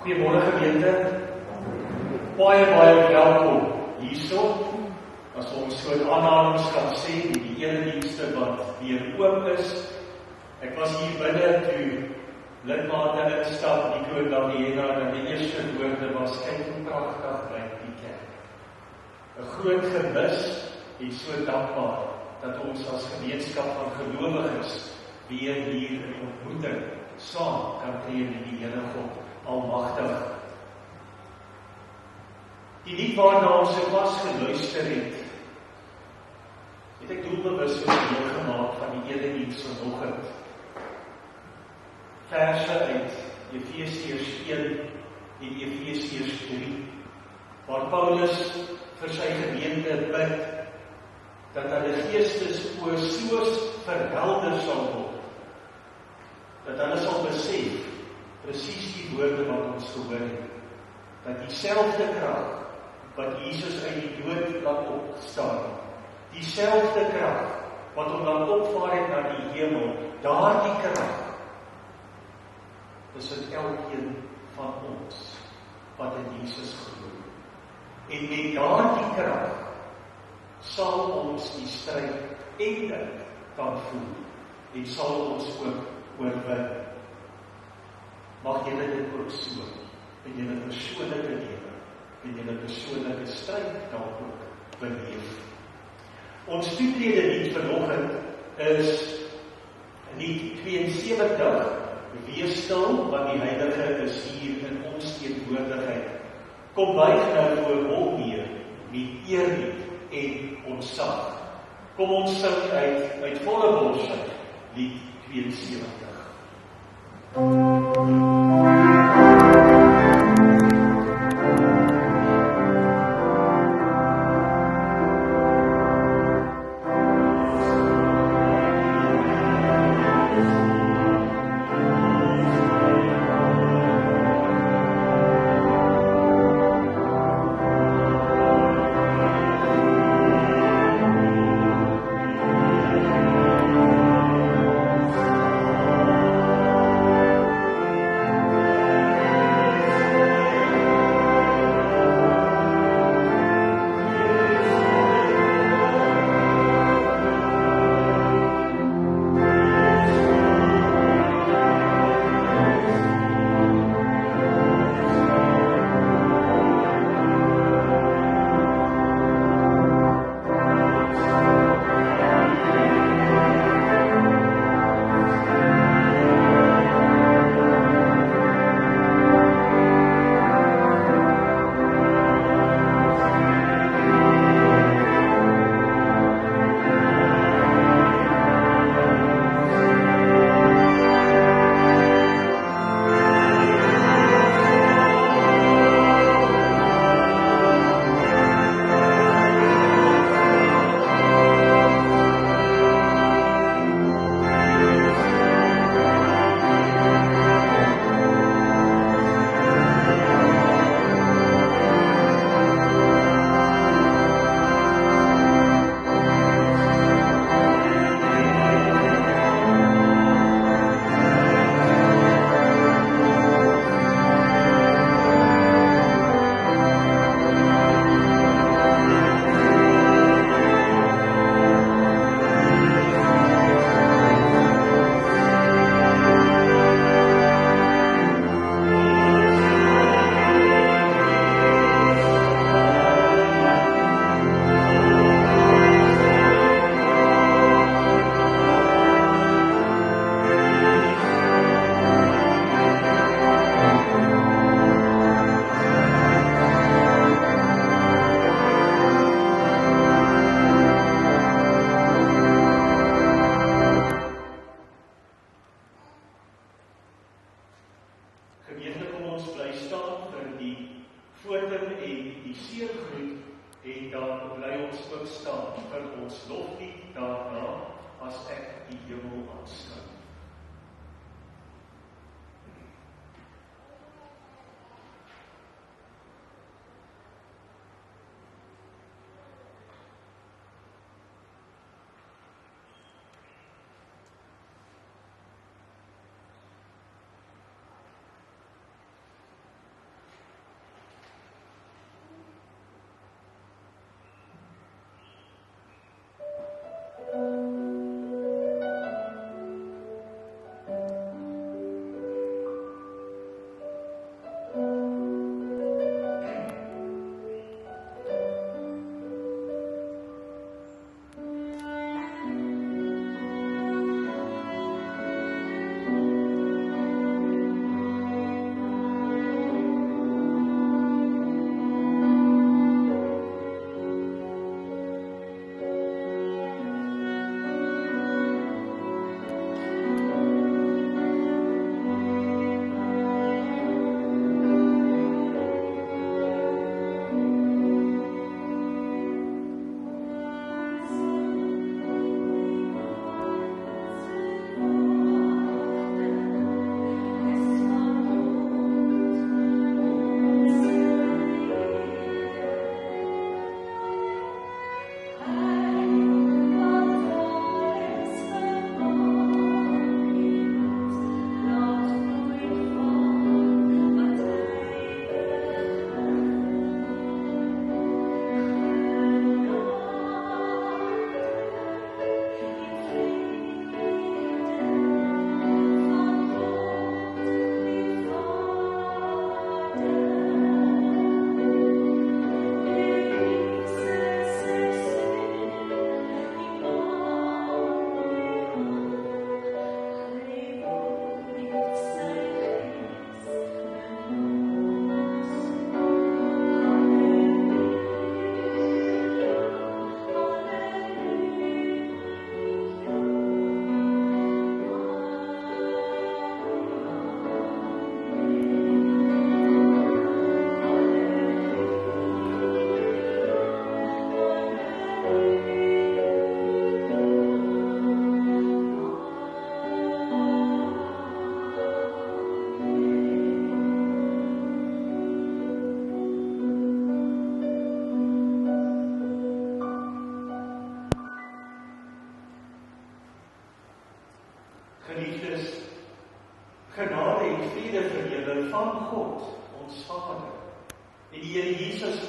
Goeiemôre gemeente. Baie welkom hierso. As ons so 'n aanhalings kan sê, die eredienste wat weer oop is. Ek was hier binne toe lidmate instap, die groot Daniela, en die eerste woorde was, kyk hoe pragtig blyk die kerk. 'n Groot gemis en so dankbaar dat ons as gemeenskap van gelowiges weer hier in ontmoeting saam kan tree met die Here God Almagtig. Die lied waarna ons sopas geluister het ek doelbewus deel gemaak van die erediens vanoggend. Verse uit Efesiërs 1 en Efesiërs 3, waar Paulus vir sy gemeente bid dat hulle geestesoë so verhelder sal word, dat hulle sal besef presies die woorde wat ons gehoor het, dat dieselfde krag wat Jesus uit die dood laat opstaan, dieselfde krag wat hom laat opvaar het na die hemel, daardie krag is in elkeen van ons wat in Jesus glo. En met daardie krag sal ons die stryd eindelik kan voel en sal ons ook oorwin. Mag julle dit ook so in julle persoonlike lewe, in julle persoonlike stryd dan ook beleef. Ons toetrede lied vanoggend is lied 72, Wees stil, want die Heilige is hier in ons teenwoordigheid. Kom buig nou voor hom neer, met eerbied en ontzag. Kom ons sing uit volle bors uit, lied 72.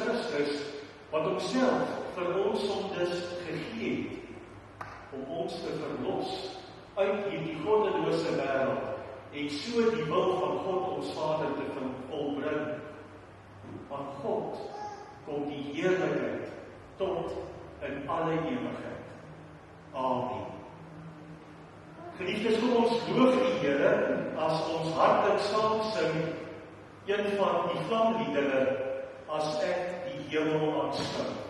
Christus, wat homself vir ons sondes gegee het, om ons te verlos uit hierdie goddelose wêreld, en so die wil van God ons Vader te volbring. Want God kom die heerlikheid tot in alle ewigheid. Amen. Geliefdes, kom ons loof die Here as ons hartlik saam sing een van die vlamliedere, as ek die hemel aanskou.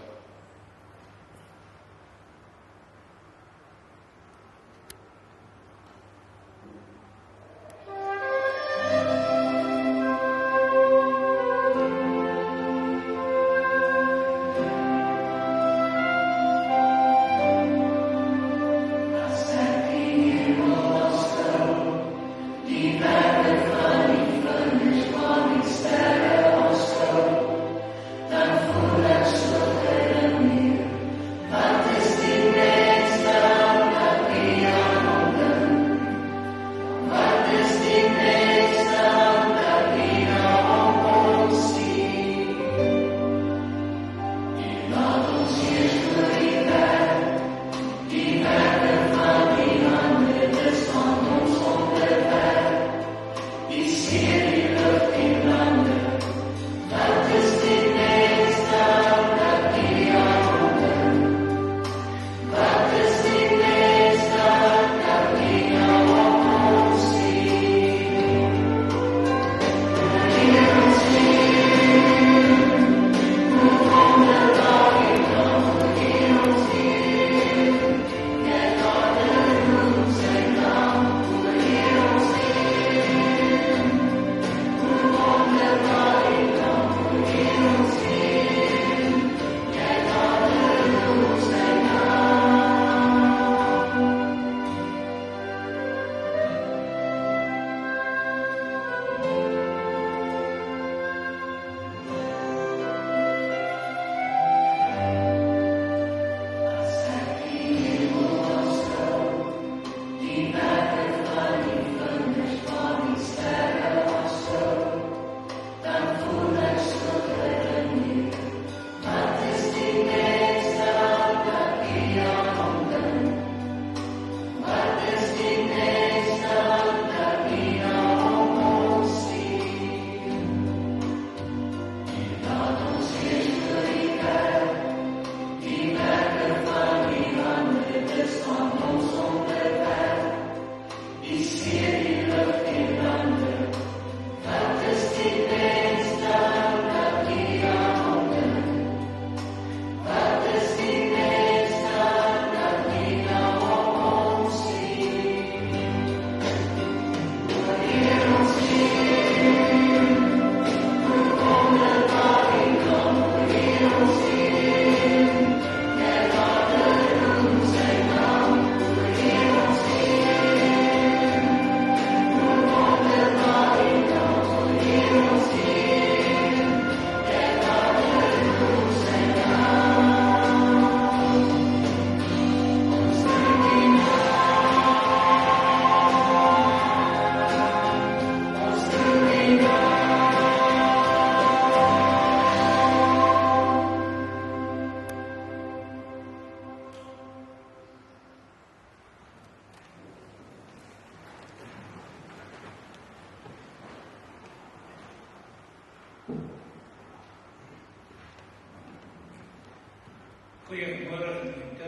Goeiemôre gemeente.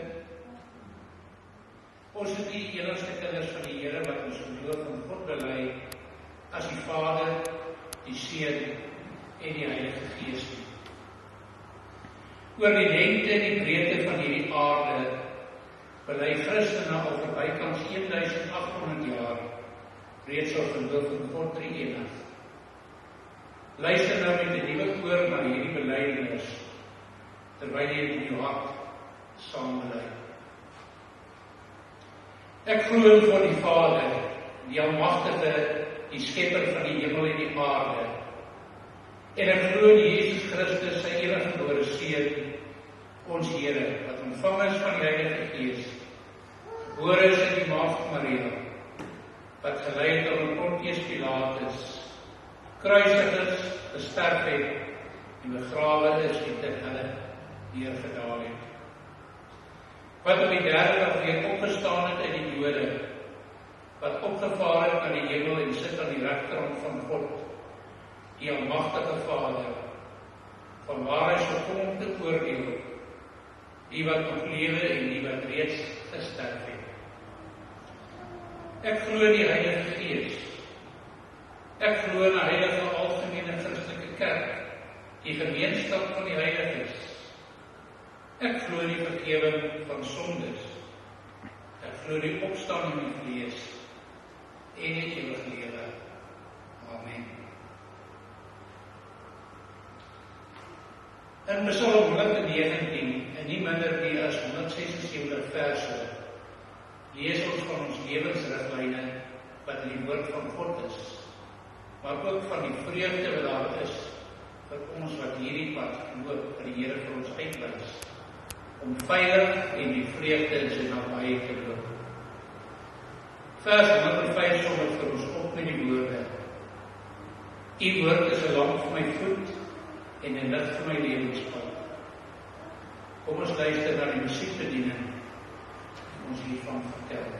Ons is die enigste kinders van die Here wat ons geloof in God bely as die Vader, die Seun en die Heilige Gees. Oor die lengte en die breedte van hierdie aarde bely Christene al vir bykans 1800 jaar reeds al geloof in God drie-enig. Luister nou met 'n nuwe oor na hierdie belydenis, terwyl jy in jou hart saam bely. Ek glo in God die Vader, die Almagtige, die Skepper van die hemel en die aarde. En ek glo in Jesus Christus, sy enige gebore Seun, ons Here, wat ontvang is van die Heilige Gees, gebore is in die maagd Maria, wat gelei het onder Pontius Pilatus, gekruisig is, gesterf het en begrawe is en ter hulle neergedaal het. Wat op die derde dag weer opgestaan het uit die dode, wat opgevaar het na die hemel en sit aan die regterhand van God, die almagtige Vader, vanwaar hy sal kom om te oordeel, die wat nog lewe en die wat reeds gesterf het. Ek glo in die Heilige Gees. Ek glo in 'n heilige algemene Christelike kerk, die gemeenskap van die heiliges. Ek glo in die vergewing van sondes. Ek glo in die opstanding in die vlees en die ewige lewe. Amen. In Psalm 119, en nie minder nie as 176 verse, lees ons van ons lewensriglyne wat in die woord van God is, maar ook van die vreugde wat daar is vir ons wat hierdie pad loop, vir die Here vir ons uitwys, om veilig en die vreugde in sy nabye te loop. Vers 105 som het vir ons op met die woorde: U woord is 'n lamp vir my voet en 'n lig vir my lewenspad. Kom ons luister na die musiekbediening ons hiervan vertel.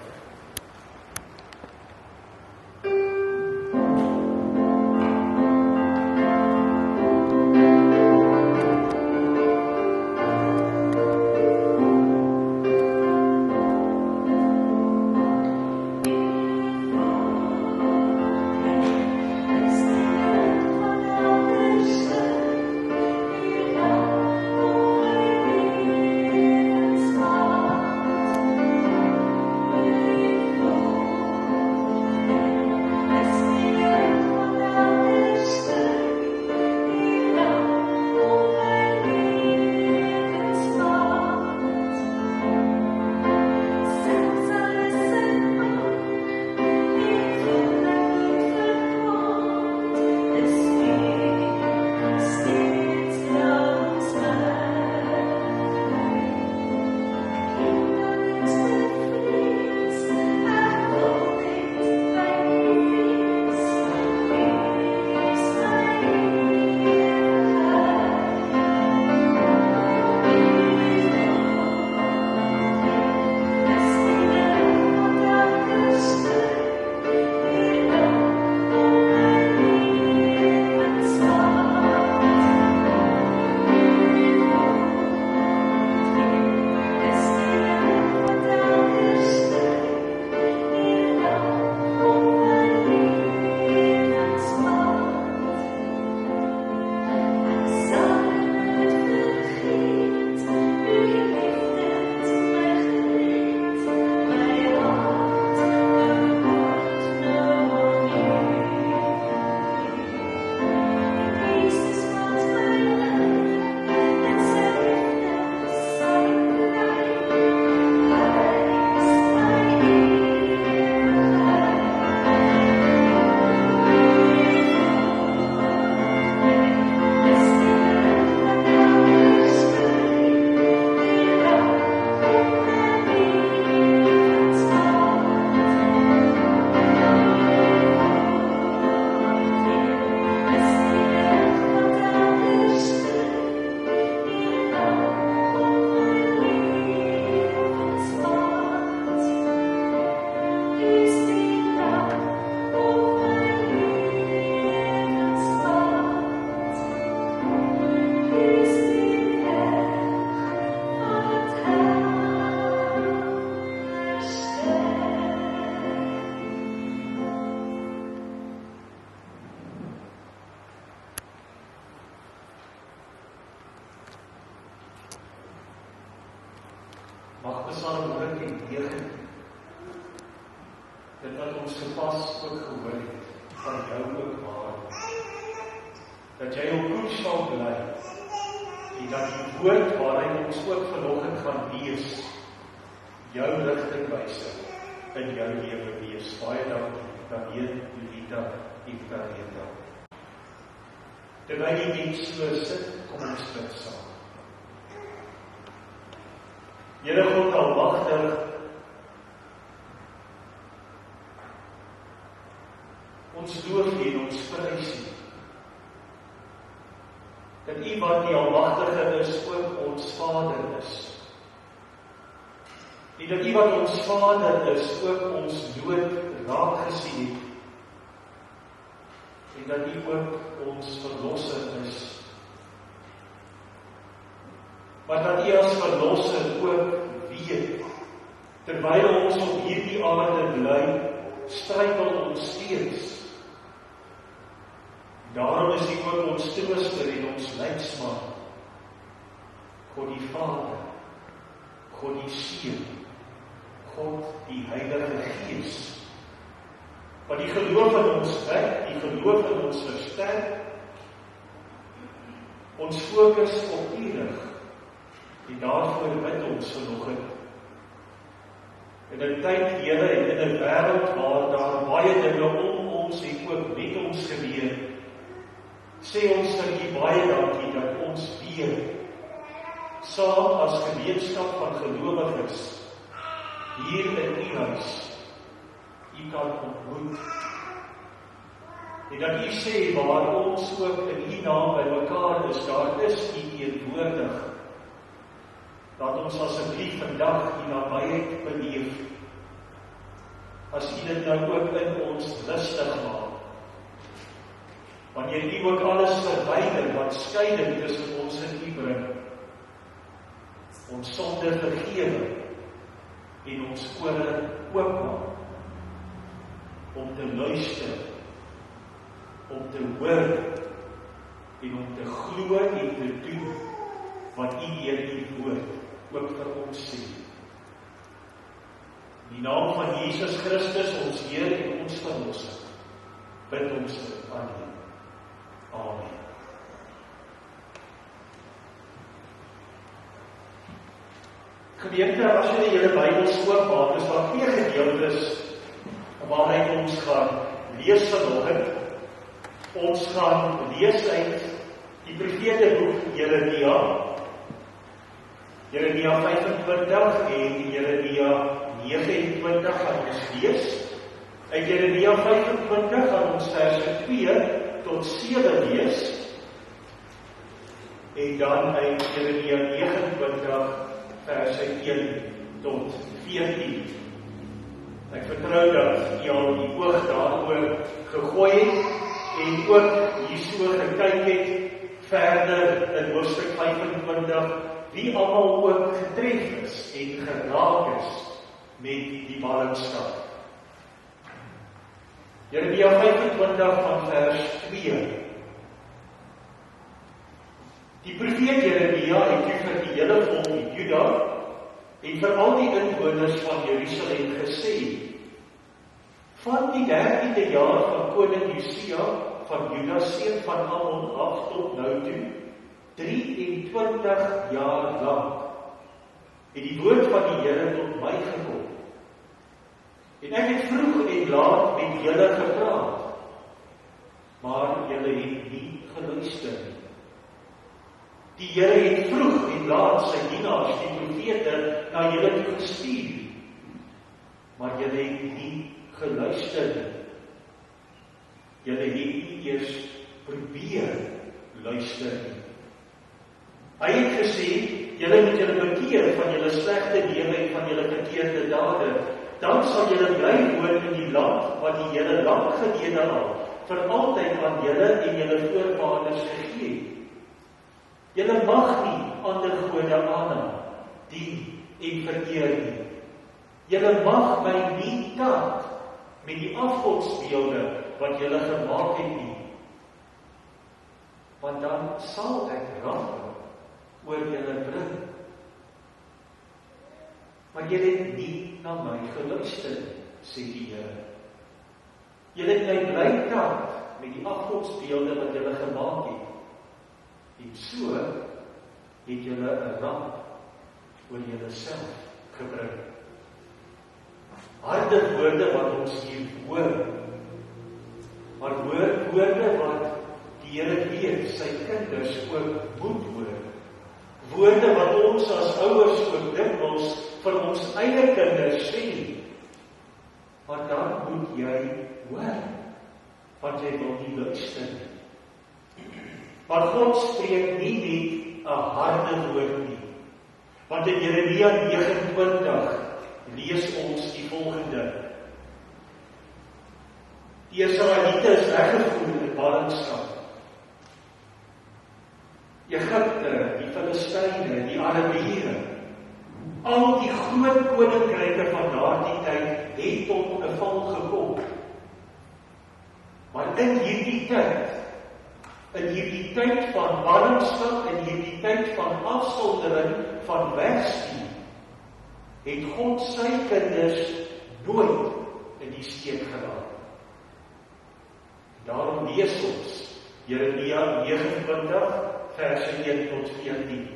Mag Psalm 119, dit wat ons gepas ook gehoor het, van jou ook waar, dat jy op koers sal bly, en dat die woord waarin ons ook vanoggend gaan lees, jou rigtingwyser in jou lewe wees. Baie dankie, Daniel, Julita, en Kareta. Terwyl die diens so sit, kom ons bid saam. Here God almagtig, ons loof U en ons prys U, dat U wat die Almagtige is, ook ons Vader is. En dat U wat ons Vader is, ook ons nood raak gesien het. En dat U ook ons Verlosser is. Maar dat U as Verlosser ook weet, terwyl ons op hierdie aarde bly, struikel ons steeds. Daarom is U ook ons trooster en ons leidsman. God die Vader, God die Seun, God die Heilige Gees, wat die geloof in ons wek, die geloof in ons versterk, ons fokus op U rig, en daarvoor bid ons vanoggend. In 'n tyd, Here, en in 'n wêreld waar daar baie dinge om ons en ook met ons gebeur, sê ons vir U baie dankie dat ons weer saam as gemeenskap van gelowiges hier in U huis U kan ontmoet. En dat U sê waar ons ook in U naam by mekaar is, daar is U teenwoordig. Laat ons asseblief vandag U nabyheid beleef. As U dit nou ook in ons rustig maak. Wanneer U ook alles verwyder wat skeiding tussen ons en U bring. Ons sonde vergewe en ons ore oopmaak om te luister, om te hoor en om te glo en te doen wat U deur U woord ook vir ons sê. In die naam van Jesus Christus, ons Heer en ons Verlosser, bid ons aan U. Amen. Gemeente, as jy julle Bybels oopmaak, is daar 2 gedeeltes waaruit ons gaan lees vanoggend. Ons gaan lees uit die profeteboek Jeremia. Jeremia 25 en Jeremia 29 gaan ons lees. Uit Jeremia 25 gaan ons verse 2 tot 7 lees. En dan uit Jeremia 29 verse 1 tot 14. Ek vertrou dat jy al die oog daaroor gegooi het en ook hierso gekyk het verder in hoofstuk 25, wie almal ook getref is en geraak is met die ballingskap. Jeremia 25 van vers 2. Die profeet Jeremia het vir die hele volk Juda en vir al die inwoners van Jerusalem gesê: van die 13de jaar van koning Josia van Juda seun van Amon af tot nou toe, 23 jaar lank, het die woord van die Here tot my gekom. En ek het vroeg en laat met julle gepraat, maar julle het nie geluister nie. Die Here het vroeg en laat sy dienaars, die profete, na julle toe gestuur, maar julle het nie geluister nie. Julle het nie eers probeer luister nie. Hy het gesê, julle moet julle bekeer van julle slegte lewe en van julle verkeerde dade, dan sal julle bly woon in die land wat die Here lank gelede al vir altyd aan julle en julle voorvaders gegee het. Julle mag nie ander gode aanhang, dien en vereer nie. Julle mag my nie taak met die afgodsbeelde wat julle gemaak het nie. Want dan sal ek rampe oor julle bring. Maar julle het nie na my geluister, sê die Here. Julle het my bly taak met die afgodsbeelde wat julle gemaak het. En so het julle 'n ramp oor julle self gebring. Harde woorde wat ons hier hoor, maar woorde wat die Here weet sy kinders ook moet hoor. Woorde wat ons as ouers ook dikwels vir ons eie kinders sê. Maar dan moet jy hoor, want jy wil nie luister nie. Maar God spreek nie net 'n harde woord nie. Want in Jeremia 29 lees ons die volgende. Die Israeliete is weggevoer in ballingskap. Egypte, die Filistyne, die Arabiere, al die groot koninkryke van daardie tyd het tot 'n val gekom. Maar in hierdie tyd van ballingskap, in hierdie tyd van afsondering, van wegstuur, het God sy kinders nooit in die steek gelaat. Daarom lees ons Jeremia 29 verse 1 tot 14.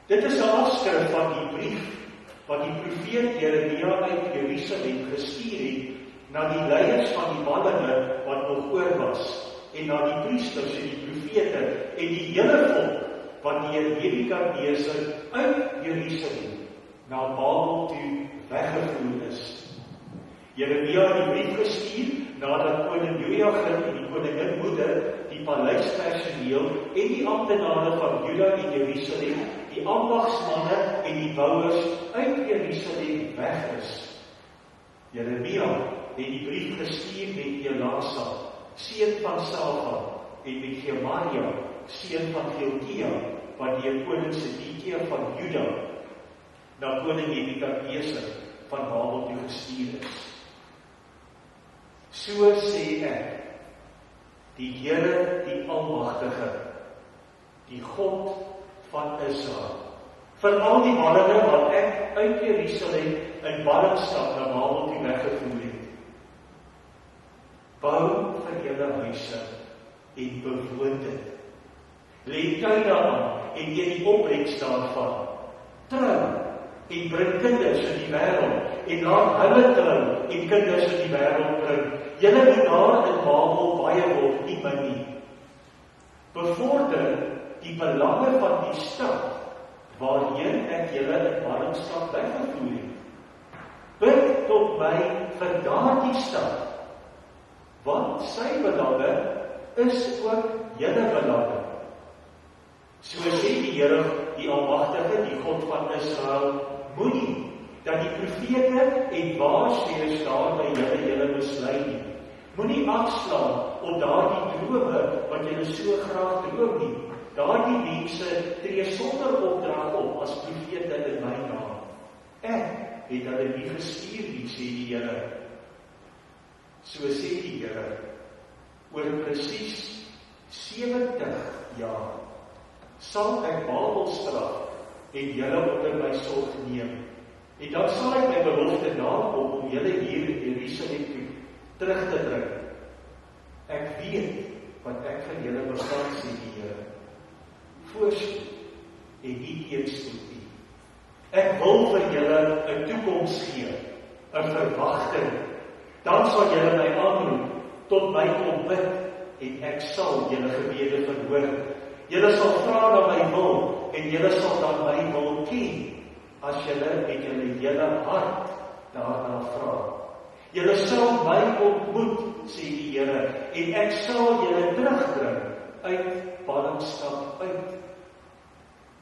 Dit is 'n afskrif van die brief wat die profeet Jeremia uit Jerusalem gestuur het na die leiers van die ballinge wat nog oor was, en na die priesters en die profete en die hele volk wanneer Nebukadneser uit Jerusalem na Babel toe weggevoer is. Jeremia het die brief gestuur nadat koning Jojagin en die koningin moeder, die paleispersoneel en die amptenare van Juda en Jerusalem, die ambagsmanne en die bouers uit Jerusalem weg is. Jeremia het die brief gestuur met Elasa, seun van Safan, en met Gemaria, seun van Hilkia, wat deur koning Sedekia van Juda na koning Nebukadneser van Babel toe gestuur is. So sê ek, die Here, die Almagtige, die God van Israel, vir al die ballinge wat ek uit Jerusalem in ballingskap na Babel toe weggevoer het. Bou vir julle huise en bewoon dit. Lê tuine aan en eet die opbrengs daarvan. Trou en bring kinders in die wêreld en laat hulle trou en kinders in die wêreld bring. Julle moet daar in Babel baie word, nie min nie. Bevorder die belange van die stad waarheen ek julle in ballingskap weggevoer het. Bid tot my vir daardie stad, want sy belange is ook julle belange. So sê die Here, die Almagtige, die God van Israel, moenie dat die profete en waarsêers daar by julle mislei nie. Moenie afslaan op daardie drome wat julle so graag droom nie. Daardie mense tree sonder opdrag op as profete in my naam. Ek het hulle nie gestuur nie, sê die Here. So sê die Here, oor presies 70 jaar sal ek Babel straf en julle onder my sorg neem. En dan sal ek my belofte nakom om julle hier in Jerusalem toe terug te bring. Ek weet wat ek vir julle beplan, sê die Here. Voorspoed en nie teenspoed nie. Ek wil vir julle 'n toekoms gee, 'n verwagting. Dan sal julle my aanroep, tot my kom bid, en ek sal julle gebede verhoor. Julle sal vra na my wil, en julle sal dan my wil ken, as julle met julle hele hart daarna vra. Julle sal my ontmoet, sê die Here, en ek sal julle terugbring uit ballingskap uit.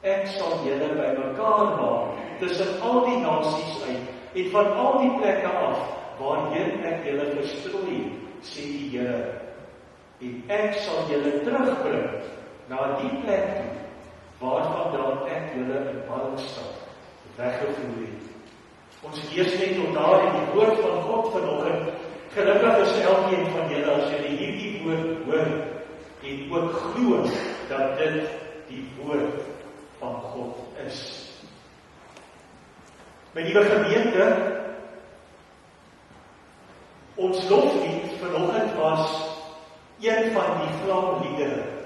Ek sal julle bymekaar maak tussen al die nasies uit, en van al die plekke af, waarheen ek julle verstrooi, sê die Here. En ek sal julle terugbring na die plek toe, waarvandaan ek julle in ballingskap weggevoer het. Ons lees net tot daar in die woord van God vanoggend. Gelukkig is elkeen van julle as julle hierdie woord hoor en ook glo dat dit die woord van God is. My liewe gemeente, ons loflied vanoggend was een van die vlaamliedere.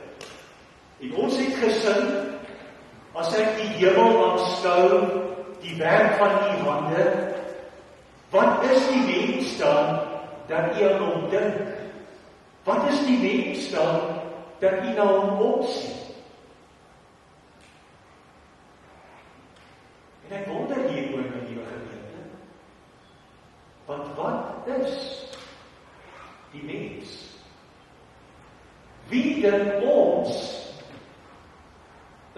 En ons het gesing, as ek die hemel aanskou, die werk van die hande, wat is die mens dan, dat u aan hom dink? Wat is die mens dan, dat u na hom opsien? En ek wonder hieroor, my liewe gemeente, want wat is die mens? wie dink ons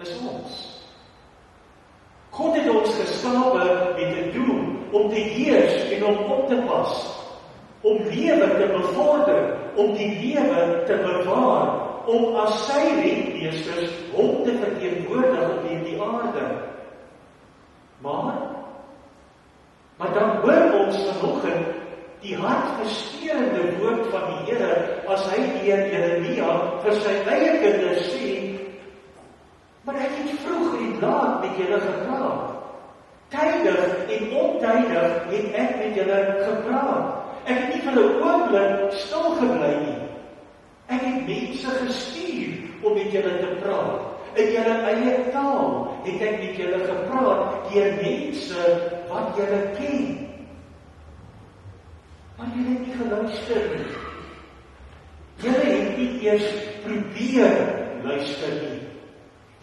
is ons? God het ons geskape met 'n doel om te heers en om op te pas, om lewe te bevorder, om die lewe te bewaar, om as sy rentmeesters hom te verteenwoordig op hierdie aarde. Maar dan hoor ons vanoggend die hartverscheurende woord van die Here as hy deur Jeremia vir sy eie kinders sê, maar ek het vroeg en laat met julle gepraat. Tydig en ontydig het ek met julle gepraat. Ek het nie vir 'n oomblik stil gebly nie. Ek het mense gestuur om met julle te praat. In julle eie taal het ek met julle gepraat deur mense wat julle ken. Maar julle het nie geluister nie. Julle het nie eers probeer luister nie.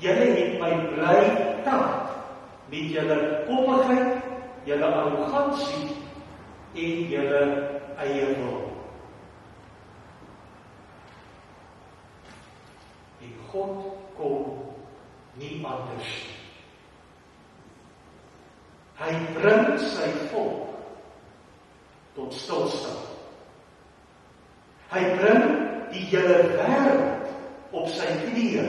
Julle het my bly tap met julle koppigheid, julle arrogansie en julle eie wil. En God kom nie anders. Hy bring sy volk tot stilstand. Hy bring die hele wêreld op sy knieë.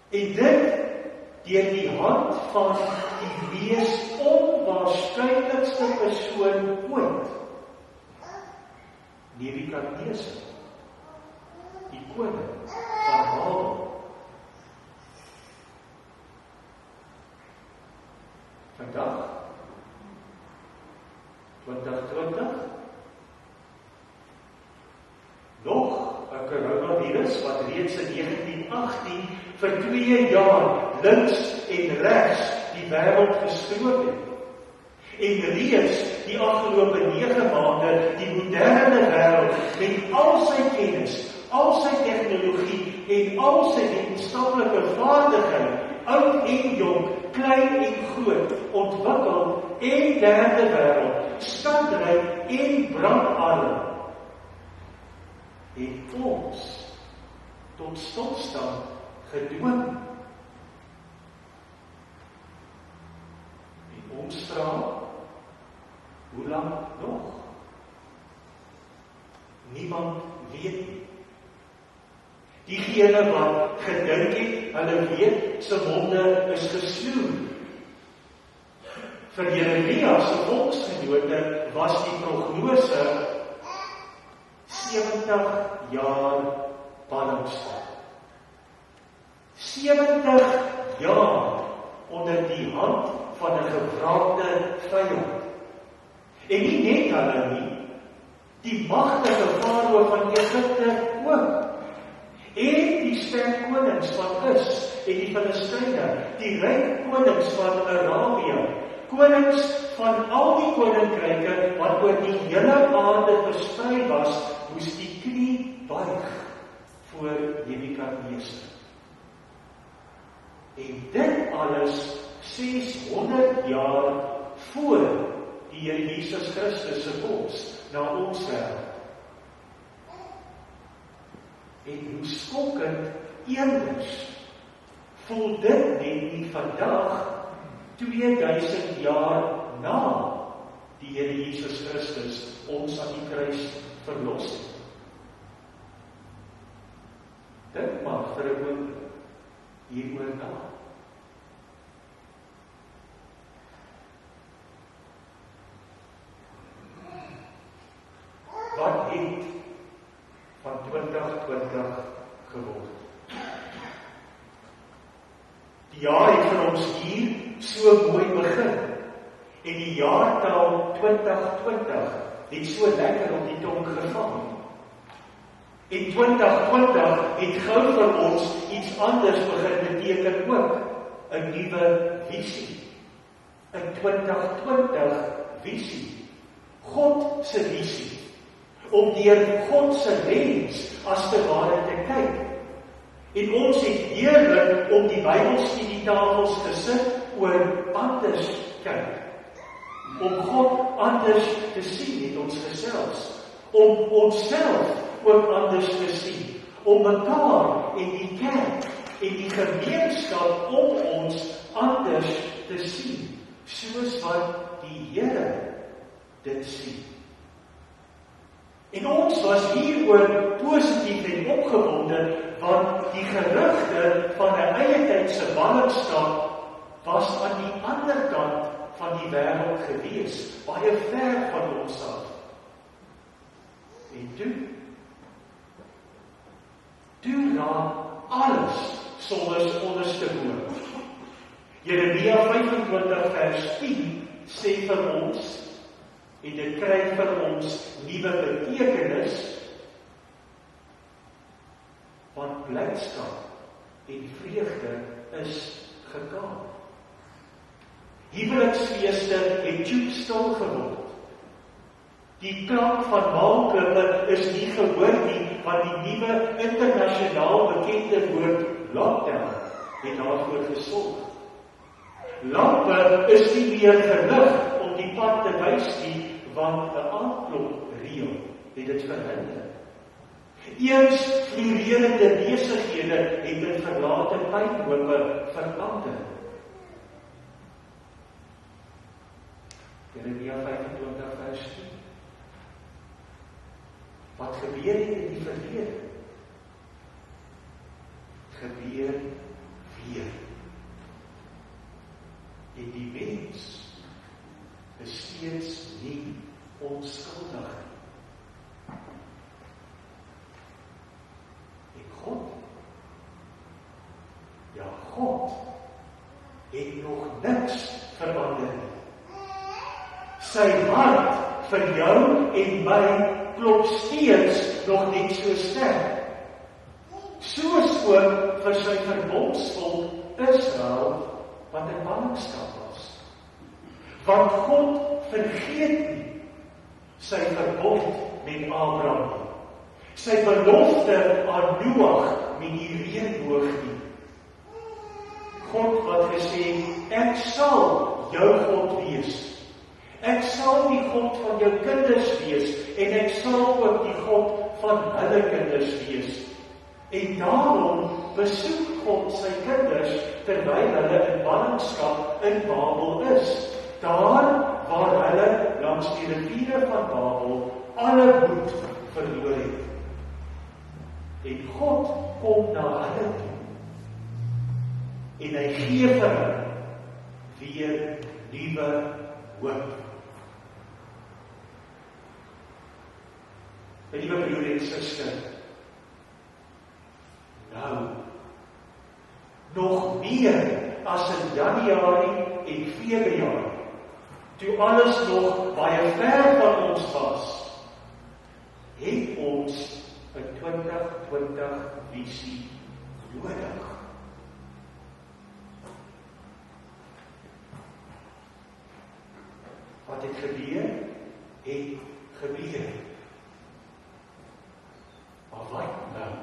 En dit deur die hand van die mees onwaarskynlikste persoon ooit. Nebukadneser, die koning van Babel. Vandag, 2020, nog 'n coronavirus wat reeds in 1918 vir 2 jaar links en regs die wêreld gestroop het. En reeds die afgelope 9 maande die moderne wêreld met al sy kennis, al sy tegnologie en al sy wetenskaplike vaardigheid, oud en jong, klein en groot, ontwikkel en derde wêreld, stadryk en brandarm, het ons tot stilstand gedwing. En ons vra, hoe lang nog? Niemand weet nie. Diegene wat gedink het, hulle weet, sy monde is gesloer. Vir Jeremia se volksgenote was die prognose 70 jaar ballingskap. 70 jaar onder die hand van 'n gevraagde vyand. En nie net hulle nie, die magtige farao van Egipte ook. En die sterk konings van Is en die Filistyne, die ryk konings van Arabië, konings van al die koninkryke wat oor die hele aarde versprei was, moes die knie buig voor Nebukadneser. En dit alles 600 jaar voor die Here Jesus Christus se koms na ons wêreld. En hoe skokkend eenders voel dit net nie vandag 2000 jaar na die Here Jesus Christus ons aan die kruis verlos het. Dink maar vir 'n oomblik hieroor na. Wat het van 2020 geword? Die jaar het vir ons hier so mooi begin. En die jaartal 2020 het so lekker op die tong gevang. En 2020 het gou vir ons iets anders begin beteken ook. 'n Nuwe visie. 'n 2020 visie. God se visie. Om deur God se lens as te ware te kyk. En ons het heerlik om die Bybelstudietafels gesit oor anders kyk. Om God anders te sien het ons gesels. Om onsself ook anders te sien. om mekaar en die kerk en die gemeenskap om ons anders te sien, soos wat die Here dit sien. En ons was hieroor positief en opgewonde, want die gerugte van 'n eie tydse ballingstad was aan die ander kant van die wêreld gewees, baie ver van ons af. En toe raak alles soms onderste bo. Jeremia 25 vers 10 sê vir ons, en dit kry vir ons nuwe betekenis, want blydskap en vreugde is gekaap. Huweliksfeeste het stil geword. Die klank van maalklippe is nie gehoor nie, want die nuwe internasionaal bekende woord lockdown het daarvoor gesorg. Lampe is nie meer gerig om die pad te wys nie, want 'n aandklokreël het dit verhinder. Eens florerende besighede het in verlate pynhope verander. Jeremia 25 vers 10. Wat gebeur het in die verlede? Gebeur weer. En die mens is steeds nie onskuldig. En God het nog niks verander nie. Sy hart vir jou en my klop steeds nog net so sterk. Soos ook vir sy verbondsvolk Israel wat in ballingskap was. Want God vergeet nie sy verbond met Abraham nie. Sy belofte aan Noag met die reënboog nie. God wat gesê, ek sal jou God wees. Ek sal die God van jou kinders wees, en ek sal ook die God van hulle kinders wees. En daarom besoek God sy kinders, terwyl hulle in ballingskap in Babel is, daar waar hulle langs die riviere van Babel alle moed verloor het. En God kom na hulle toe, en hy gee vir hulle weer nuwe hoop. My liewe broer en suster, nou, nog meer as in Januarie en Februarie, toe alles nog baie ver van ons was, het ons 'n 2020 visie nodig. Wat het gebeur? Het gebeur. Maar wat nou?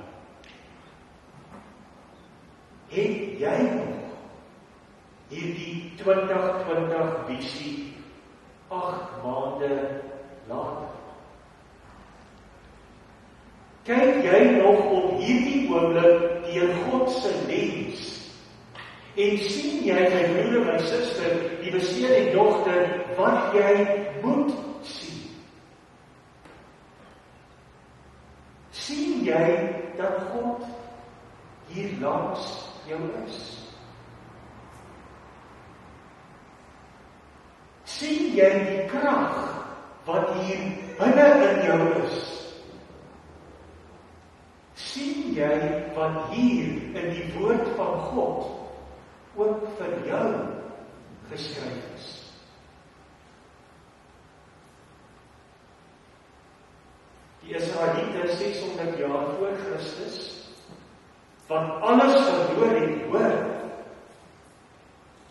Het jy nog hierdie 2020 visie 8 maande later? Kyk jy nog op hierdie oomblik deur God se lens en sien jy, my broer, my suster, die besnede dogter, wat jy moet sien? Sien jy dat God hier langs jou is? Sien jy die krag wat hier binne in jou is? Sien jy wat hier in die woord van God ook vir jou geskryf is? Die Israeliete 600 jaar voor Christus, van alles verloor het, hoor,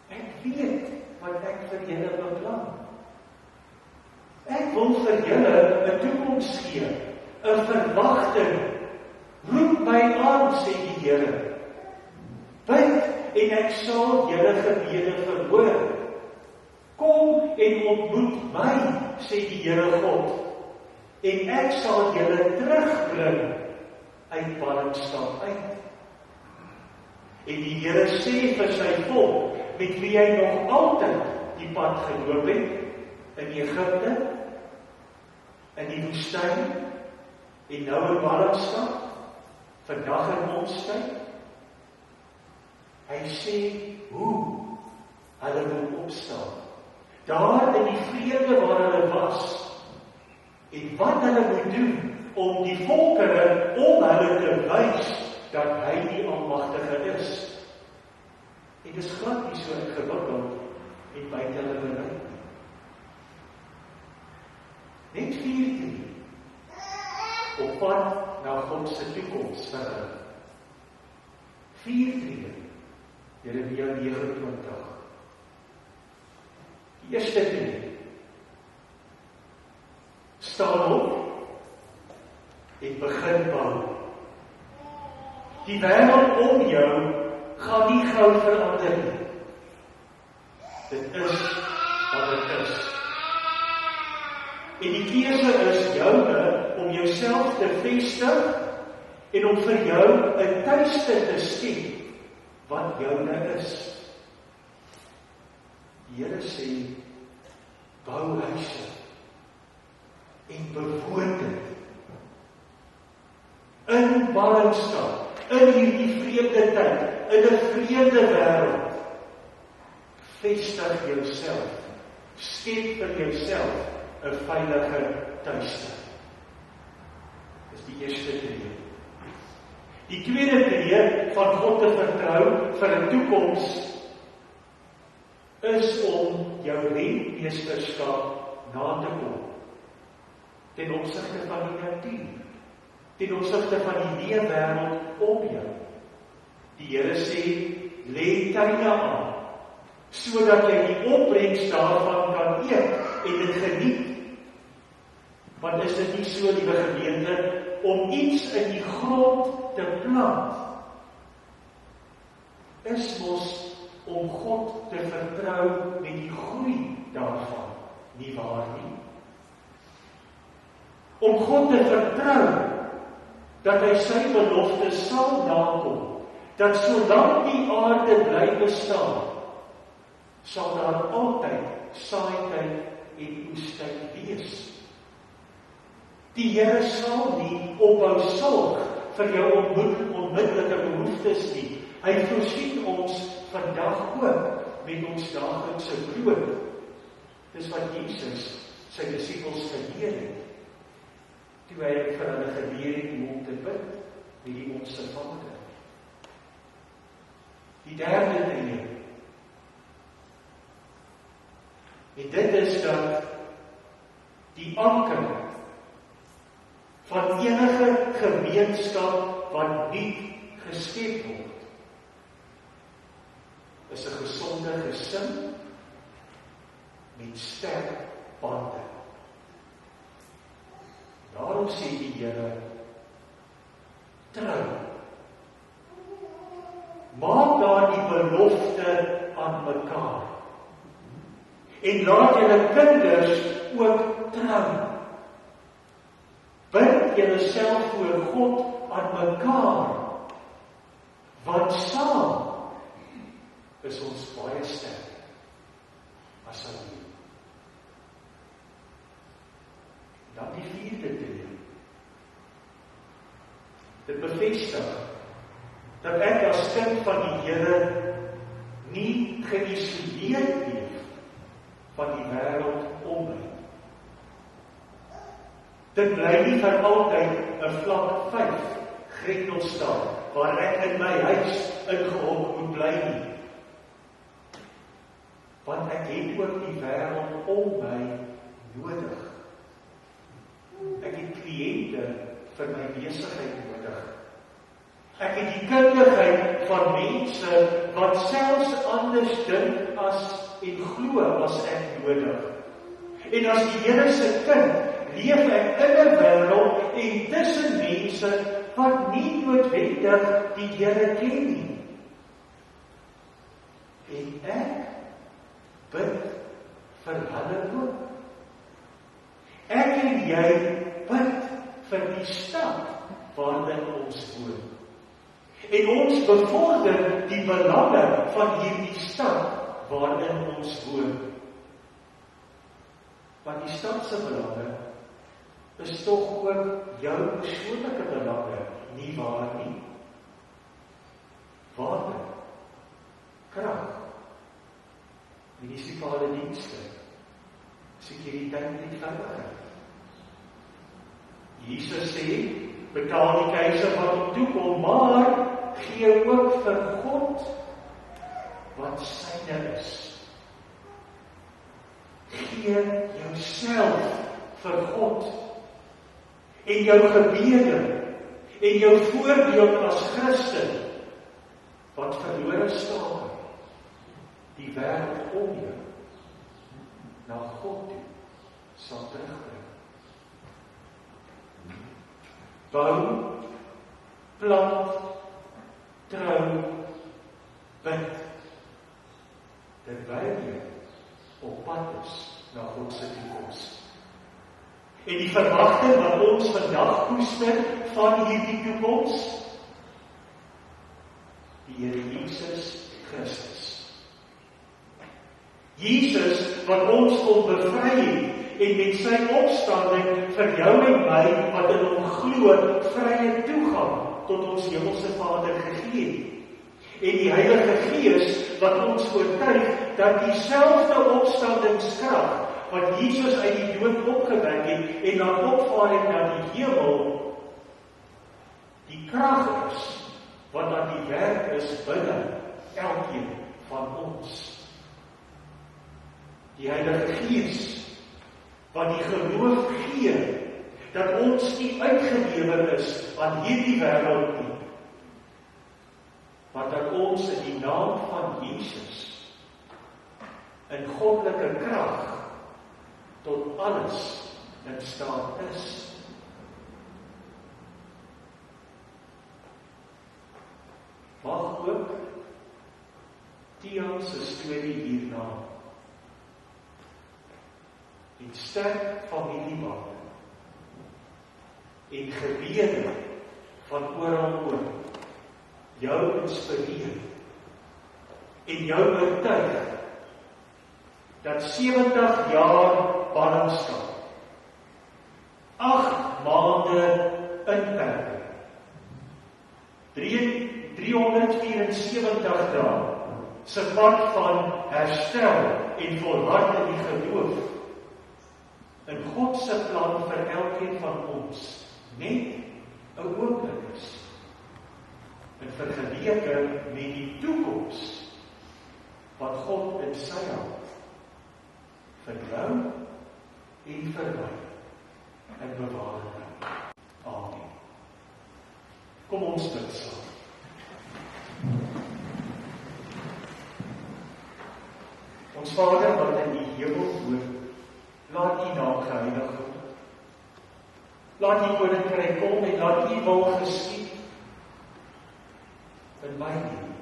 ek weet wat ek vir julle beplan. Ek wil vir julle 'n toekoms gee, 'n verwagting. Roep my aan, sê die Here. Bid en ek sal julle gebede verhoor. Kom en ontmoet my, sê die Here God, en ek sal julle terugbring uit ballingskap uit. En die Here sê vir sy volk, met wie hy nog altyd die pad geloop het, in Egipte, in die woestyn, en nou in ballingskap, vandag in ons tyd. Hy sê, hoe hulle moet opstaan. Daar in die vrede waar hulle was, en wat hulle moet doen, om die volkere om hulle te wys, dat hy die Almagtige is. En dis glad nie so ingewikkeld en buite hulle bereik nie. Net 4 tree op pad na God se toekoms vir hulle. 4 tree, Jeremia 29. Die eerste tree, staan op en begin bou. Die wêreld om jou gaan nie gou verander nie. Dit is wat dit is. En die keuse is joune om jouself te vestig en om vir jou 'n tuiste te skep wat joune is. Die Here sê, bou huise en bewoon dit. In ballingskap, in hierdie vreemde tyd, in 'n vreemde wêreld, vestig jouself, skep vir jouself 'n veilige tuiste. Dis die eerste tree. Die tweede tree van God te vertrou vir 'n toekoms is om jou rentmeesterskap na te kom ten opsigte van die natuur, ten opsigte van die leefwêreld om jou. Die Here sê, lê tuine aan, sodat jy die opbrengs daarvan kan eet en dit geniet. Want is dit nie so, liewe gemeente, om iets in die grond te plant, is mos om God te vertrou met die groei daarvan, nie waar nie? Om God te vertrou, dat hy sy belofte sal nakom, dat solank die aarde bly bestaan, sal daar altyd saaityd en oestyd wees. Die Here sal nie ophou sorg vir jou onmiddellike behoeftes nie. Hy voorsien ons vandag ook met ons daaglikse brood. Dis wat Jesus sy disippels geleer het, toe hy vir hulle geleer het om te bid met die Onse Vader. Die derde tree, en dit is dat die anker van enige gemeenskap wat nie geskep word, is 'n gesonde gesin met sterk bande. Daarom sê die Here, trou. Maak daar die belofte aan mekaar. En laat julle kinders ook trou. Bind julleself voor God aan mekaar, want saam is ons baie sterk as alleen. Dan die vierde tree. Dit bevestig dat ek as kind van die Here nie geïsoleerd leef van die wêreld om my. Dit bly nie vir altyd 'n vlak 5 Gretelstaat waar ek in my huis ingehok moet bly nie. Want ek het ook die wêreld om my nodig. Ek het kliënte vir my besigheid nodig. Ek het die kundigheid van mense wat selfs anders dink as en glo as ek nodig. En as die Here se kind, leef ek in 'n wêreld en tussen mense wat nie noodwendig die Here ken nie. En ek bid vir hulle ook. Ek en jy bid vir die stad waarin ons woon. En ons bevorder die belange van hierdie stad waarin ons woon. Want die stad se belange is tog ook jou persoonlike belange, nie waar nie? Water, krag, munisipale dienste, sekuriteit en veiligheid. Jesus sê, betaal die keiser wat hom toekom, maar gee ook vir God wat syne is. Gee jouself vir God en jou gebede en jou voorbeeld as Christen wat verlore staan, die wêreld om jou na God toe sal terugbring. Bou, plant, trou, bid, terwyl jy op pad is na God se toekoms. En die verwagting wat ons vandag koester van hierdie toekoms, die Here Jesus Christus. Jesus wat ons kom bevry het en met sy opstanding vir jou en my wat in hom glo, vrye toegang tot ons hemelse Vader gegee het. En die Heilige Gees wat ons oortuig dat dieselfde opstandingskrag wat Jesus uit die dood opgewek het en laat opvaar het na die hemel, die krag is wat aan die werk is binne elkeen van ons. Die Heilige Gees wat die geloof gee dat ons nie uitgelewer is aan hierdie wêreld nie, maar dat ons in die naam van Jesus in goddelike krag tot alles in staat is. Mag ook Tiaan se storie hierna en sterk familiebande en gebede van oral oor jou inspireer en jou oortuig dat 70 jaar ballingskap, 8 maande inperking, 374 dae se pad van herstel en volhard in die geloof in God se plan vir elkeen van ons net 'n oomblik is. En vergeleke met die toekoms wat God in sy hand vir jou en vir my en bewaar hou. Amen. Kom ons bid saam. Ons Vader wat in die hemel woon, laat U naam geheilig word. Laat U koninkryk kom en laat U wil geskied in my lewe,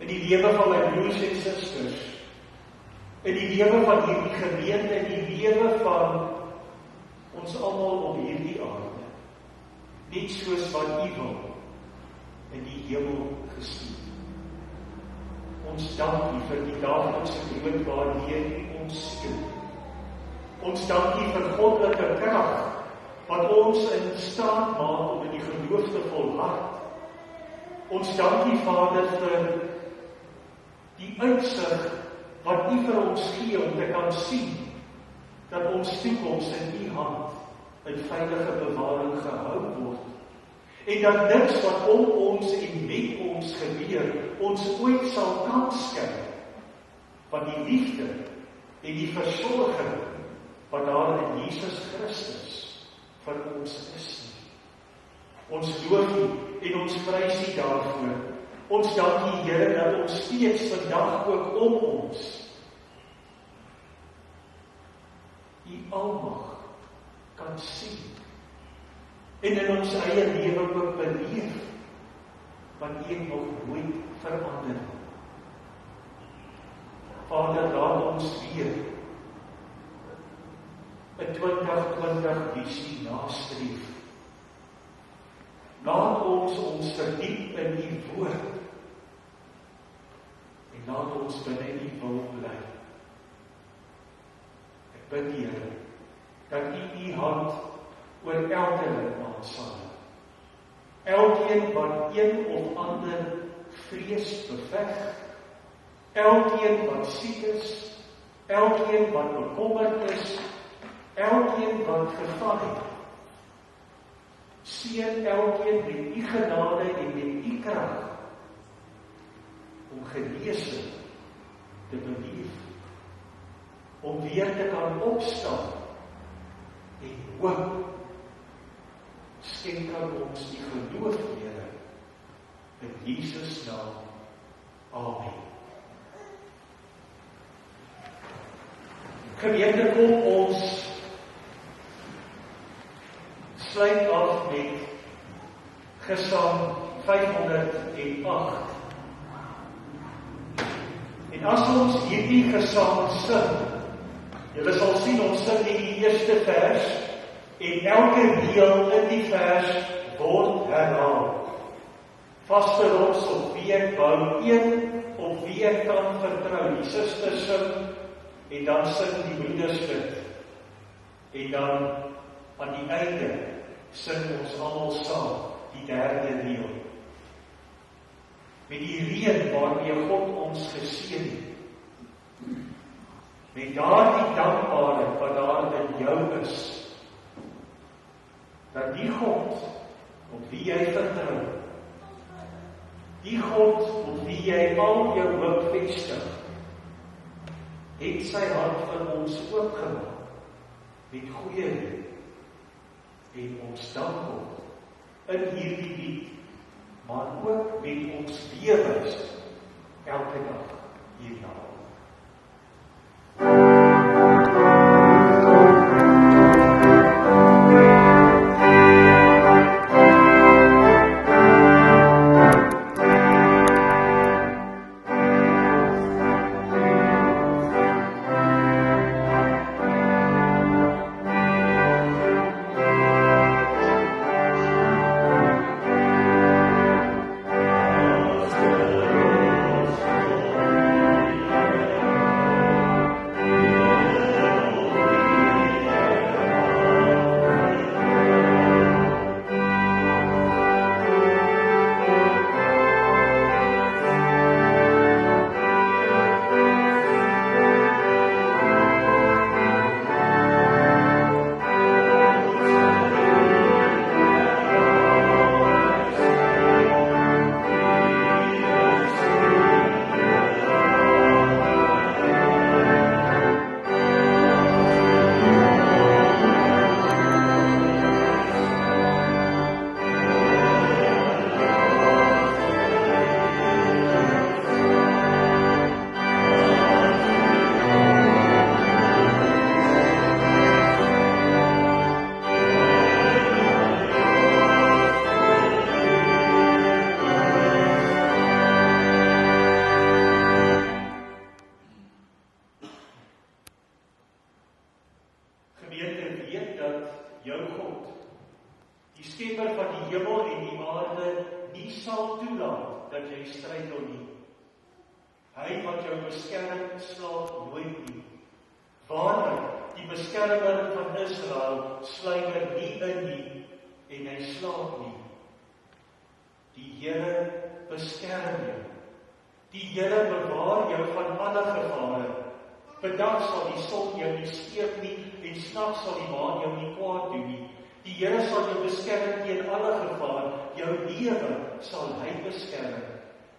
in die lewe van my broers en susters, in die lewe van hierdie gemeente, in die lewe van ons almal op hierdie aarde, net soos wat U wil in die hemel geskied. Ons dank U vir die daaglikse brood waarmee U ons seën. Ons dank U vir goddelike krag wat ons in staat maak om in die geloof te volhard. Ons dank U, Vader, vir die uitsig wat U vir ons gee om te kan sien dat ons toekoms in U hand in veilige bewaring gehou word. En dat niks wat om ons en met ons gebeur, ons ooit sal kanskei van die liefde en die versorging wat daar in Jesus Christus vir ons is. Ons loof U en ons prys U daarvoor. Ons dank U, Here, dat ons steeds vandag ook om ons U almag kan sien en in ons eie lewe ook beleef, want U nog nooit verander. Vader, laat ons weer 'n 2020 visie nastreef, ons verdiep in die woord. En laat ons binne in die wil bly. Ek bid die Here, dat U hand oor elke lidmaat sal hou. Elkeen wat een of ander vrees beveg, elkeen wat siek is, elkeen wat bekommerd is, elkeen wat geval het. Seën elkeen met U genade en met U krag om genesing te beleef, om weer te kan opstaan en hoop. Skenk aan ons die geloof, Here, in Jesus naam. Amen. Gemeente, kom ons sluit af met Gesang 508. En as ons hierdie gesang sing, julle sal sien ons sing die eerste vers, en elke deel in die vers word herhaal. Vaste rots op wie ek bou, een op wie ek kan vertrou. Die susters sing, en dan sing die broeders dit. En dan aan die einde sing ons almal saam die derde deel. Met die reën waarmee God ons geseën het. Met daardie dankbaarheid wat daar in jou is, dat die God op wie jy vertrou, die God op wie jy al jou hoop vestig, het sy hand vir ons oopgemaak met goeie nuus. En ons dank God in hierdie lied, maar ook met ons lewens elke dag hierna.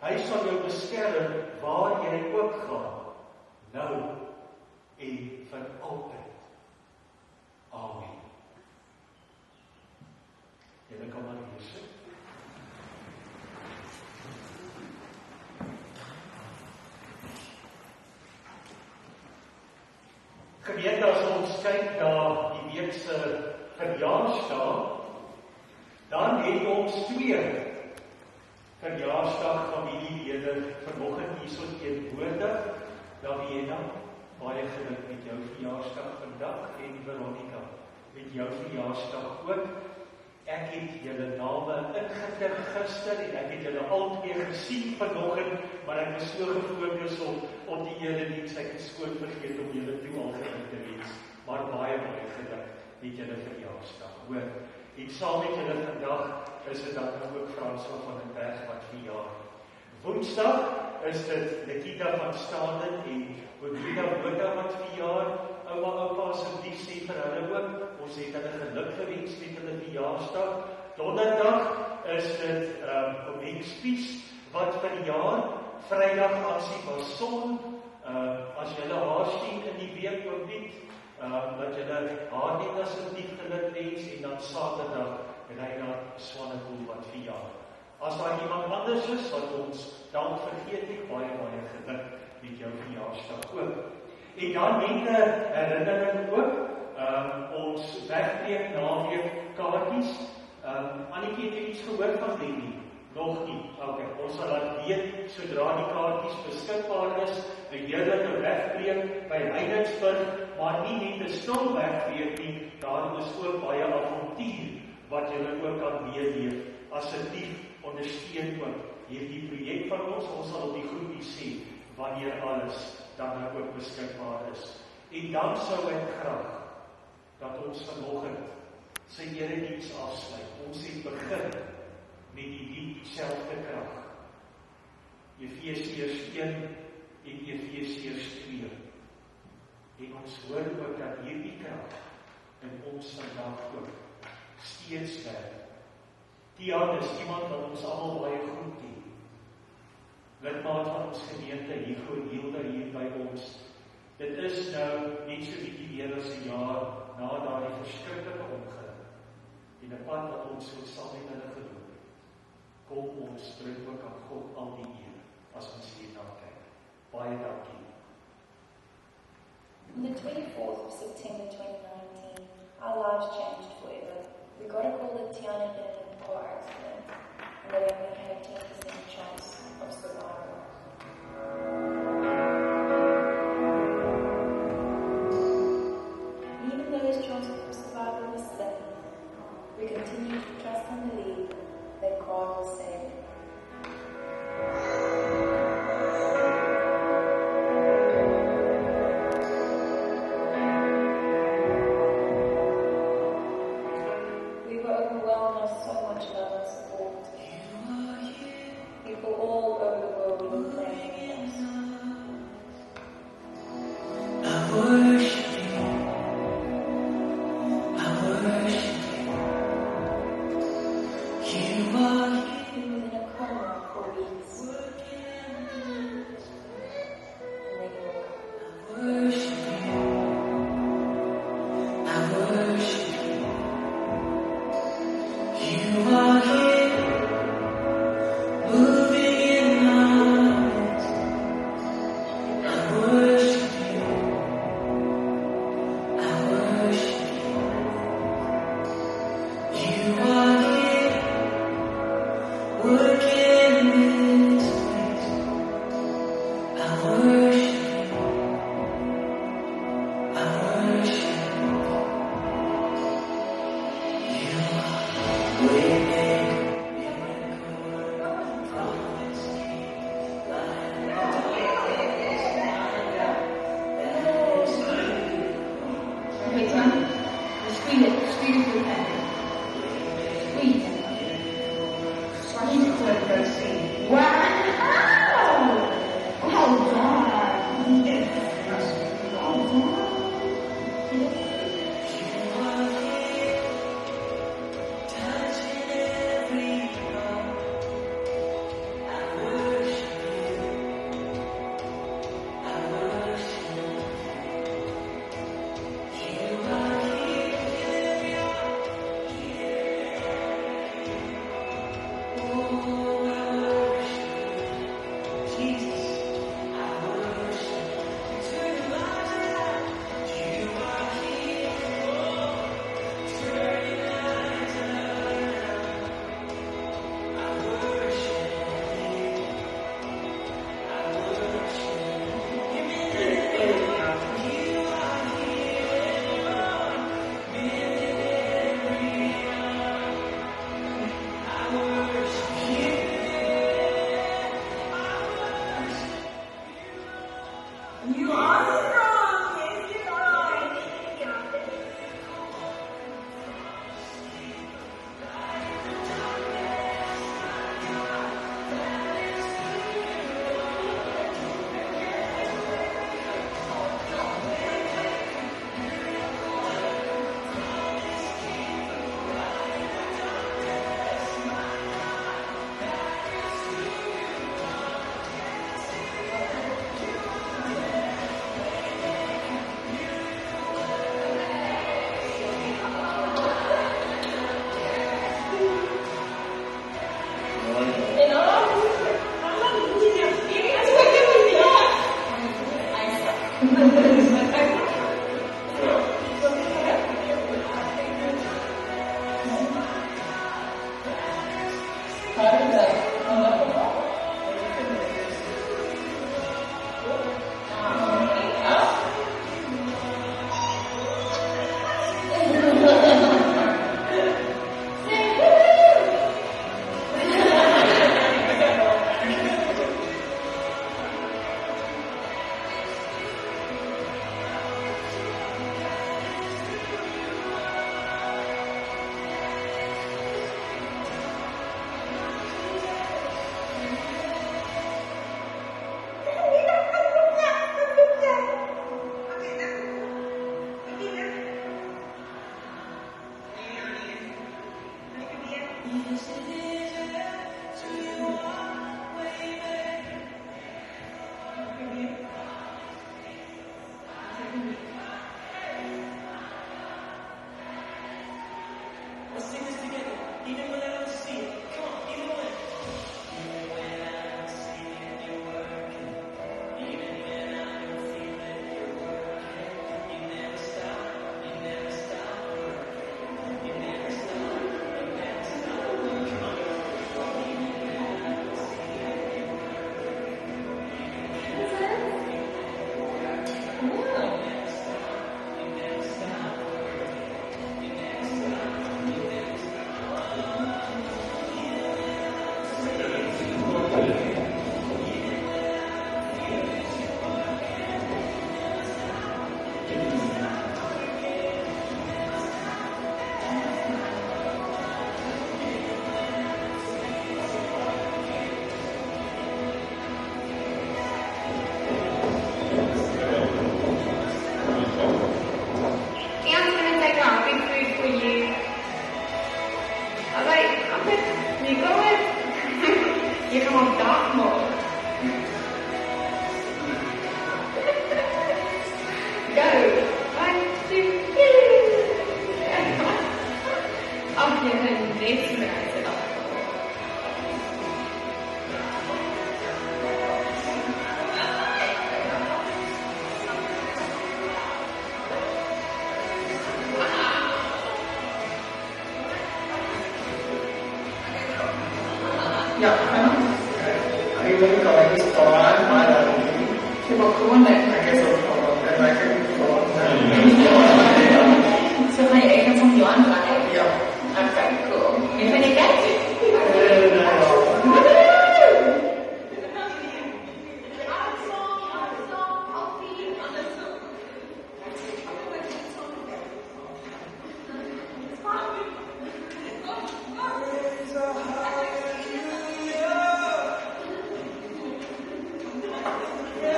Hy sal jou beskerm waar jy ook gaan, nou en vir altyd. Amen. Julle kan maar hier sit. Gemeente, as ons kyk na die week se verjaarsdag, dan het ons twee verjaarsdag familielede vanoggend hierso teenwoordig. Daviena, baie geluk met jou verjaarsdag vandag en Veronica met jou verjaarsdag ook. Ek het julle name ingetik gister en ek het julle altyd gesien vanoggend, maar ek was so gefokus op die erediens, ek het skoon vergeet om julle toe al geïn te wens. Maar baie geluk het julle verjaarsdag, hoor. En saam met julle vandag is dit dan ook Franswa van den Berg wat verjaar. Woensdag is dit Nikita van Staden en Bodrina Bota wat verjaar. Ouma, oupa asseblief sê vir hulle ook, ons het hulle geluk gewens met hulle verjaarsdag. Donderdag is dit Wenspies wat verjaar. Vrydag Ansie Bason, as julle haar sien in die week ook nie, dat julle haar net asseblief geluk wens, en dan Saterdag Reinhard Swanepoel wat verjaar. As daar iemand anders is wat ons dan vergeet het, baie geluk met jou verjaarsdag ook. En dan net 'n herinnering ook, ons wegbreek naweek kaartjies. Annetjie, het jy iets gehoor van dit nie? Nog nie. Okay, ons sal laat weet sodra die kaartjies beskikbaar is. 'n heerlike wegbreek by Heidelberg, maar nie net 'n stil wegbreek nie, daar is ook baie avontuur wat julle ook kan meeleef. Asseblief ondersteun ook hierdie projek van ons. Ons sal op die groepie sê wanneer alles dan ook beskikbaar is. En dan sou ek graag dat ons vanoggend sy erediens afsluit. Ons het begin met die lied Selfde Krag. Efesiërs 1 en Efesiërs 2. En ons hoor ook dat hierdie krag in ons vandag ook steeds werk. Tiaan is iemand wat ons almal baie goed ken. Lidmaat van ons gemeente, Hugo Hilde hier by ons. Dit is nou net so bietjie meer as 'n jaar na daardie verskriklike ongeluk. En 'n pad wat ons so saam met hulle geloop het. Kom ons bring ook aan God al die eer as ons hierna kyk. Baie dankie. On the 24th of September 2019, our lives changed forever. We got a call that Tiana had been in a car accident, and they only had a 10% chance of survival. Even though his chances for survival were slim, we continued to trust and believe that God will save him. We were overwhelmed by so much love and support. People all over the world were praying for us. I worship you. I worship you. You are He was in a coma for weeks. And then he woke up. worship you. I worship you. You are here, moving in my midst. I worship you. I worship you. You are here, working in this place. I worship you. I worship you. You are waiting, miracle, promise, Wait, son. Squeeze it through the head. Squeeze it. Squeeze it to the first scene. Wow! Well done. You are strong. Yes, you are. Let's sing this together, even when I don't see it. Come on, even when. Even when I don't see it, you're working. Even when I don't feel it, you're working. You never stop working. You never stop working. Come on. Even when I don't see it, you're working. You never stop working. You never stop working. You never stop. Cam's gonna take out big food for you. I was like, you go with. You come on dark mode. Go. 1, 2, 3. Auf jeden nächsten Reise noch. Dạ, anh muốn có cái tòa mà là Thì một cuốn này. cái số cái này cái số So hay ấy nó không doan lại. dạ Okay, cool. Như thế này cái.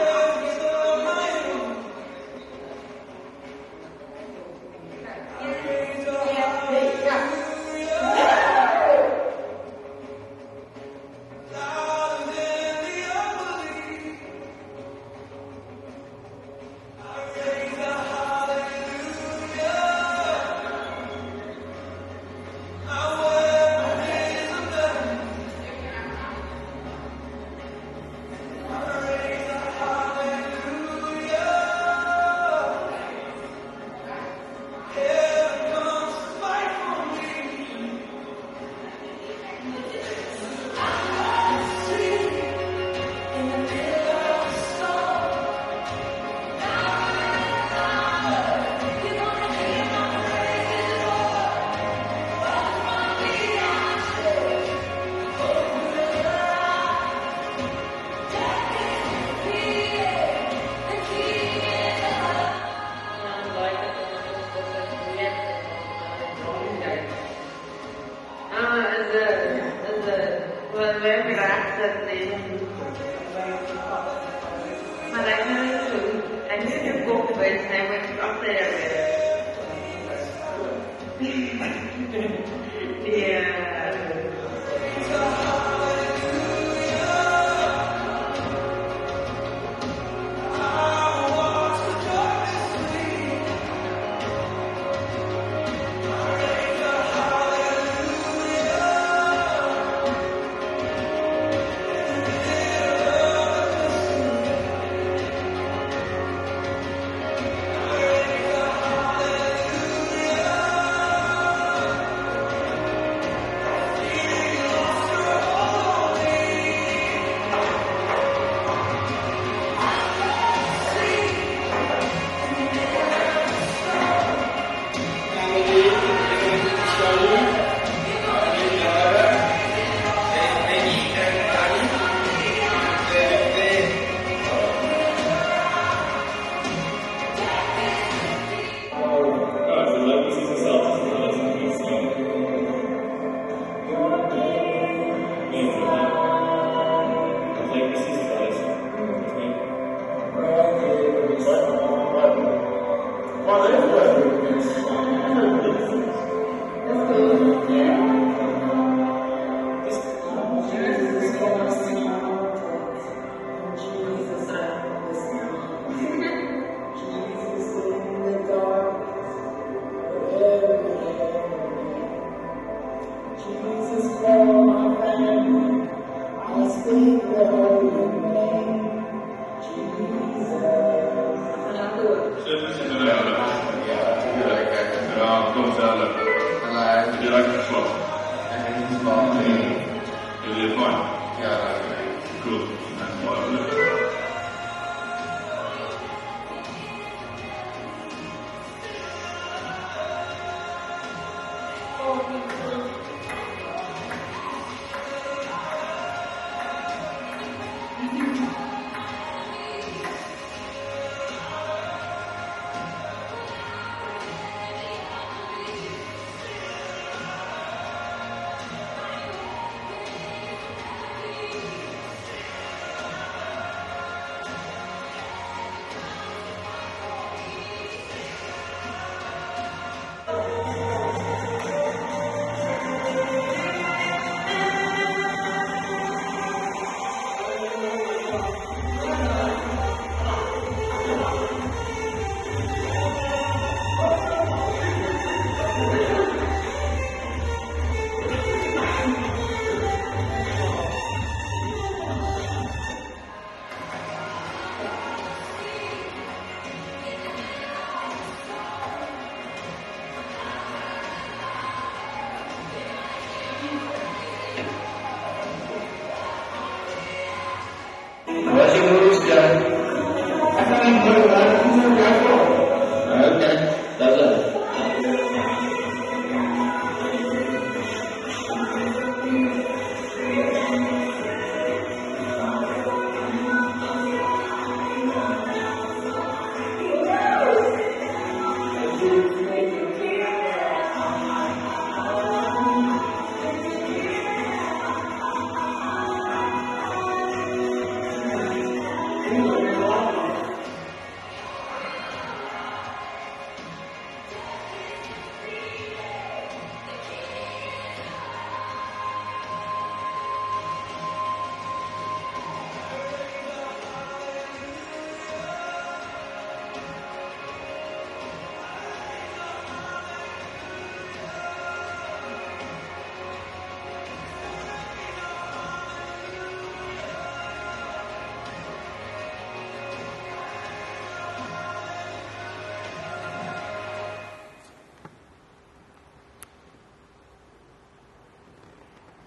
Hallelujah. forwards and I went up there. Yeah.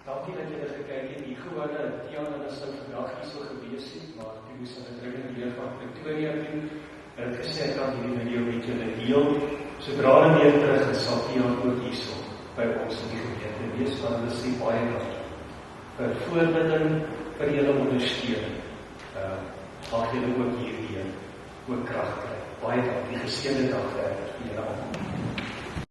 Dankie dat julle gekyk het. Die gewone Tiaan en sou vandag hier so gewees het, maar toe moes hulle dringend weer van Pretoria doen. Hulle het gesê ek kan hierdie video met julle deel. Sodra hulle weer terug is, sal Tiaan ook hierso by ons in die gemeente wees, want hulle sê baie dankie vir voorbinding, vir julle ondersteuning. Mag julle ook hierdie ook krag kry. Baie dankie, geseënde dag vir julle almal.